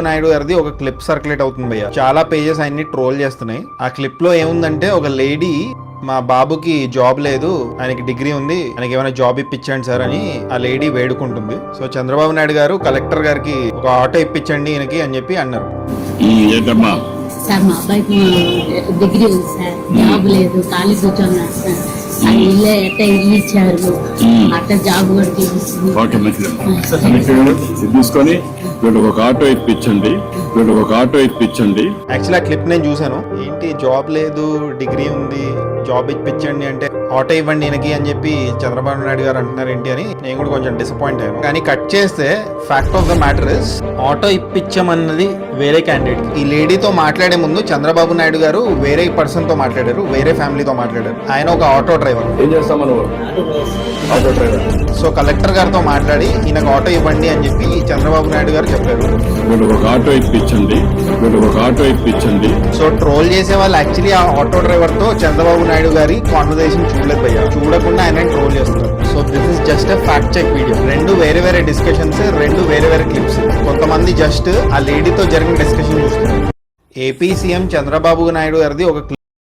నాయుడు గారిది ఒక clip circulate అవుతుంది భయ్య. చాలా పేజెస్ ఆయన్ని ట్రోల్ చేస్తున్నాయి. ఆ క్లిప్ లో ఏముందంటే ఒక లేడీ మా బాబుకి జాబ్ లేదు, ఆయనకి డిగ్రీ ఉంది, ఆయనకి ఏమైనా జాబ్ ఇప్పించండి సార్ అని ఆ లేడీ వేడుకుంటుంది. సో చంద్రబాబు నాయుడు గారు కలెక్టర్ గారికి ఒక ఆటో ఇప్పించండి ఈయనకి అని చెప్పి అన్నారు. సార్ మా అబ్బాయికి డిగ్రీ ఉంది సార్, జాబ్ లేదు, ఖాళీ కూర్చొన్నారు సార్. ఇల్లే ఎట్ట ఇల్లు ఇచ్చారు, అట్ట జాబ్ కూడా తీసుకొని వీళ్ళకి ఒక ఆటో ఇప్పించండి, వీళ్ళకి ఒక ఆటో ఇప్పించండి. యాక్చువల్లీ ఆ క్లిప్ నేను చూసాను. ఏంటి జాబ్ లేదు, డిగ్రీ ఉంది, జాబ్ ఇప్పించండి అంటే ఆటో ఇవ్వండి ఈయనకి అని చెప్పి చంద్రబాబు నాయుడు గారు అంటున్నారు ఏంటి అని నేను కూడా కొంచెం డిసప్పాయింట్ అయ్యాను. కానీ కట్ చేస్తే fact of the matter is auto ఇప్పించమన్నది వేరే క్యాండిడేట్. ఈ లేడీతో మాట్లాడే ముందు చంద్రబాబు నాయుడు గారు వేరే పర్సన్ తో మాట్లాడారు, వేరే ఫ్యామిలీతో మాట్లాడారు. ఆయన ఒక ఆటో డ్రైవర్. ఏం చేస్తాం మనం? Auto driver. సో కలెక్టర్ గారితో మాట్లాడి ఈయనకు ఆటో ఇవ్వండి అని చెప్పి చంద్రబాబు నాయుడు గారు చెప్పారు. వీళ్ళకి ఒక ఆటో ఇప్పించండి, వీళ్ళకి ఒక ఆటో ఇప్పించండి. సో ట్రోల్ చేసే వాళ్ళు యాక్చువల్లీ ఆ ఆటో డ్రైవర్ తో చంద్రబాబు నాయుడు గారి కాన్వర్సేషన్ చూడలేదు భయ్యా, చూడకుండా ఆయన ట్రోల్ చేస్తున్నారు. So this is just a fact check video. రెండు వేరే వేరే డిస్కషన్స్, రెండు వేరే వేరే క్లిప్స్. కొంతమంది జస్ట్ ఆ లేడీతో జరిగిన డిస్కషన్ చూస్తున్నారు. ఏపీ సీఎం చంద్రబాబు నాయుడు గారిది ఒక